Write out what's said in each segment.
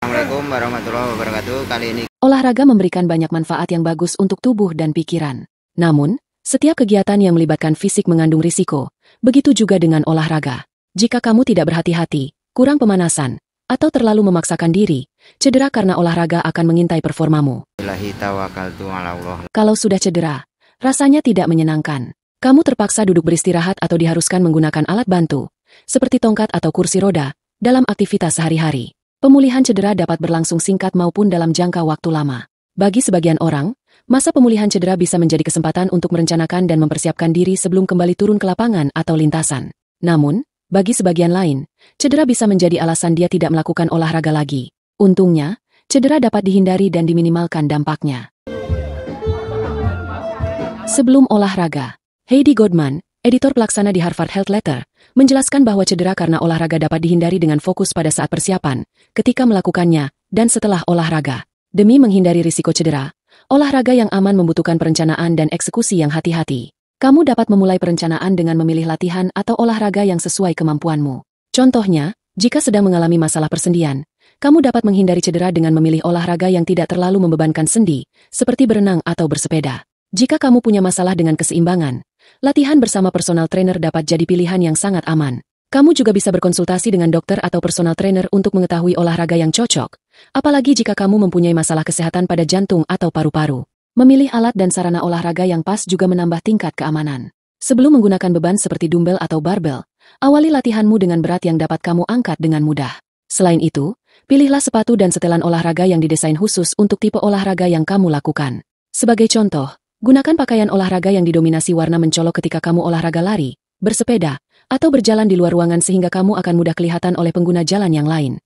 Assalamualaikum warahmatullahi wabarakatuh. Kali ini Olahraga memberikan banyak manfaat yang bagus untuk tubuh dan pikiran. Namun, setiap kegiatan yang melibatkan fisik mengandung risiko. Begitu juga dengan olahraga. Jika kamu tidak berhati-hati, kurang pemanasan, atau terlalu memaksakan diri, cedera karena olahraga akan mengintai performamu. Billahi tawakkaltu ala Allah. Kalau sudah cedera, rasanya tidak menyenangkan. Kamu terpaksa duduk beristirahat atau diharuskan menggunakan alat bantu, seperti tongkat atau kursi roda, dalam aktivitas sehari-hari. Pemulihan cedera dapat berlangsung singkat maupun dalam jangka waktu lama. Bagi sebagian orang, masa pemulihan cedera bisa menjadi kesempatan untuk merencanakan dan mempersiapkan diri sebelum kembali turun ke lapangan atau lintasan. Namun, bagi sebagian lain, cedera bisa menjadi alasan dia tidak melakukan olahraga lagi. Untungnya, cedera dapat dihindari dan diminimalkan dampaknya. Sebelum olahraga, Heidi Goldman, editor pelaksana di Harvard Health Letter, menjelaskan bahwa cedera karena olahraga dapat dihindari dengan fokus pada saat persiapan, ketika melakukannya, dan setelah olahraga. Demi menghindari risiko cedera, olahraga yang aman membutuhkan perencanaan dan eksekusi yang hati-hati. Kamu dapat memulai perencanaan dengan memilih latihan atau olahraga yang sesuai kemampuanmu. Contohnya, jika sedang mengalami masalah persendian, kamu dapat menghindari cedera dengan memilih olahraga yang tidak terlalu membebankan sendi, seperti berenang atau bersepeda. Jika kamu punya masalah dengan keseimbangan, latihan bersama personal trainer dapat jadi pilihan yang sangat aman. Kamu juga bisa berkonsultasi dengan dokter atau personal trainer untuk mengetahui olahraga yang cocok, apalagi jika kamu mempunyai masalah kesehatan pada jantung atau paru-paru. Memilih alat dan sarana olahraga yang pas juga menambah tingkat keamanan. Sebelum menggunakan beban seperti dumbbell atau barbel, awali latihanmu dengan berat yang dapat kamu angkat dengan mudah. Selain itu, pilihlah sepatu dan setelan olahraga yang didesain khusus untuk tipe olahraga yang kamu lakukan. Sebagai contoh, gunakan pakaian olahraga yang didominasi warna mencolok ketika kamu olahraga lari, bersepeda, atau berjalan di luar ruangan sehingga kamu akan mudah kelihatan oleh pengguna jalan yang lain.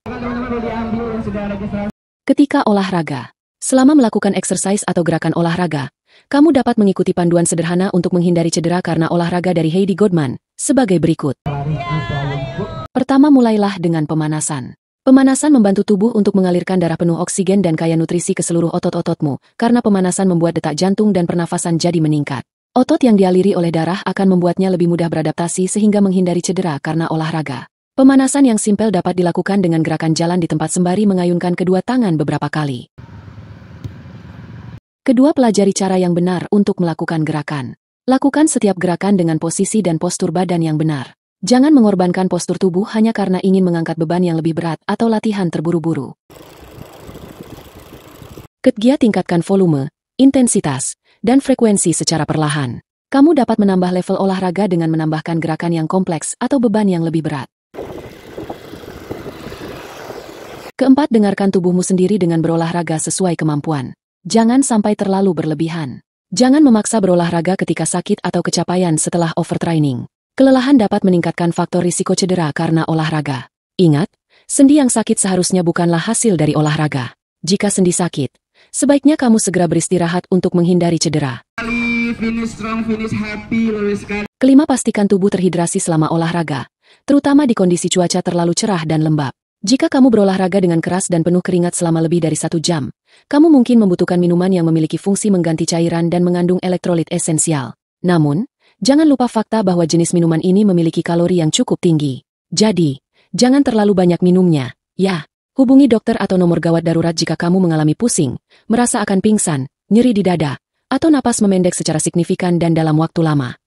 Ketika olahraga, selama melakukan exercise atau gerakan olahraga, kamu dapat mengikuti panduan sederhana untuk menghindari cedera karena olahraga dari Heidi Goldman, sebagai berikut. Pertama, mulailah dengan pemanasan. Pemanasan membantu tubuh untuk mengalirkan darah penuh oksigen dan kaya nutrisi ke seluruh otot-ototmu, karena pemanasan membuat detak jantung dan pernafasan jadi meningkat. Otot yang dialiri oleh darah akan membuatnya lebih mudah beradaptasi sehingga menghindari cedera karena olahraga. Pemanasan yang simpel dapat dilakukan dengan gerakan jalan di tempat sembari mengayunkan kedua tangan beberapa kali. Kedua, pelajari cara yang benar untuk melakukan gerakan. Lakukan setiap gerakan dengan posisi dan postur badan yang benar. Jangan mengorbankan postur tubuh hanya karena ingin mengangkat beban yang lebih berat atau latihan terburu-buru. Ketiga, tingkatkan volume, intensitas, dan frekuensi secara perlahan. Kamu dapat menambah level olahraga dengan menambahkan gerakan yang kompleks atau beban yang lebih berat. Keempat, dengarkan tubuhmu sendiri dengan berolahraga sesuai kemampuan. Jangan sampai terlalu berlebihan. Jangan memaksa berolahraga ketika sakit atau kecapaian setelah overtraining. Kelelahan dapat meningkatkan faktor risiko cedera karena olahraga. Ingat, sendi yang sakit seharusnya bukanlah hasil dari olahraga. Jika sendi sakit, sebaiknya kamu segera beristirahat untuk menghindari cedera. Kelima, pastikan tubuh terhidrasi selama olahraga, terutama di kondisi cuaca terlalu cerah dan lembab. Jika kamu berolahraga dengan keras dan penuh keringat selama lebih dari 1 jam, kamu mungkin membutuhkan minuman yang memiliki fungsi mengganti cairan dan mengandung elektrolit esensial. Namun, jangan lupa fakta bahwa jenis minuman ini memiliki kalori yang cukup tinggi. Jadi, jangan terlalu banyak minumnya, ya. Hubungi dokter atau nomor gawat darurat jika kamu mengalami pusing, merasa akan pingsan, nyeri di dada, atau napas memendek secara signifikan dan dalam waktu lama.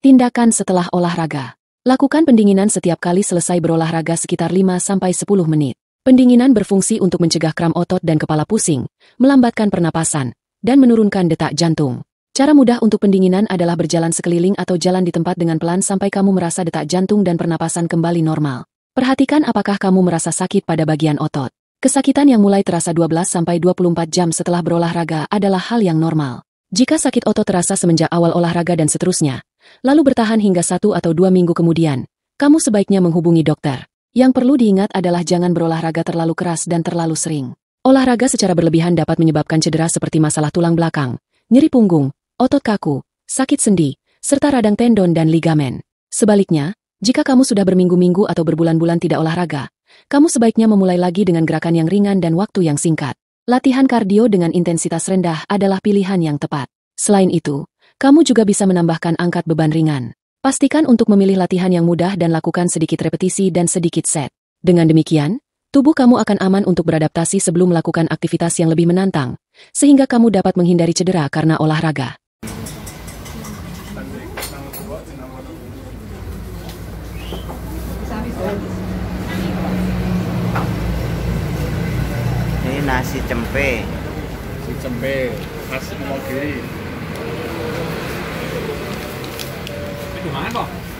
Tindakan setelah olahraga. Lakukan pendinginan setiap kali selesai berolahraga sekitar 5-10 menit. Pendinginan berfungsi untuk mencegah kram otot dan kepala pusing, melambatkan pernapasan, dan menurunkan detak jantung. Cara mudah untuk pendinginan adalah berjalan sekeliling atau jalan di tempat dengan pelan sampai kamu merasa detak jantung dan pernapasan kembali normal. Perhatikan apakah kamu merasa sakit pada bagian otot. Kesakitan yang mulai terasa 12-24 jam setelah berolahraga adalah hal yang normal. Jika sakit otot terasa semenjak awal olahraga dan seterusnya, lalu bertahan hingga 1 atau 2 minggu kemudian, kamu sebaiknya menghubungi dokter. Yang perlu diingat adalah jangan berolahraga terlalu keras dan terlalu sering. Olahraga secara berlebihan dapat menyebabkan cedera seperti masalah tulang belakang, nyeri punggung, otot kaku, sakit sendi, serta radang tendon dan ligamen. Sebaliknya, jika kamu sudah berminggu-minggu atau berbulan-bulan tidak olahraga, kamu sebaiknya memulai lagi dengan gerakan yang ringan dan waktu yang singkat. Latihan kardio dengan intensitas rendah adalah pilihan yang tepat. Selain itu, kamu juga bisa menambahkan angkat beban ringan. Pastikan untuk memilih latihan yang mudah dan lakukan sedikit repetisi dan sedikit set. Dengan demikian, Tubuh kamu akan aman untuk beradaptasi sebelum melakukan aktivitas yang lebih menantang, sehingga kamu dapat menghindari cedera karena olahraga. Ini nasi cempe. Si cempe khas Wonogiri. Itu mana kok?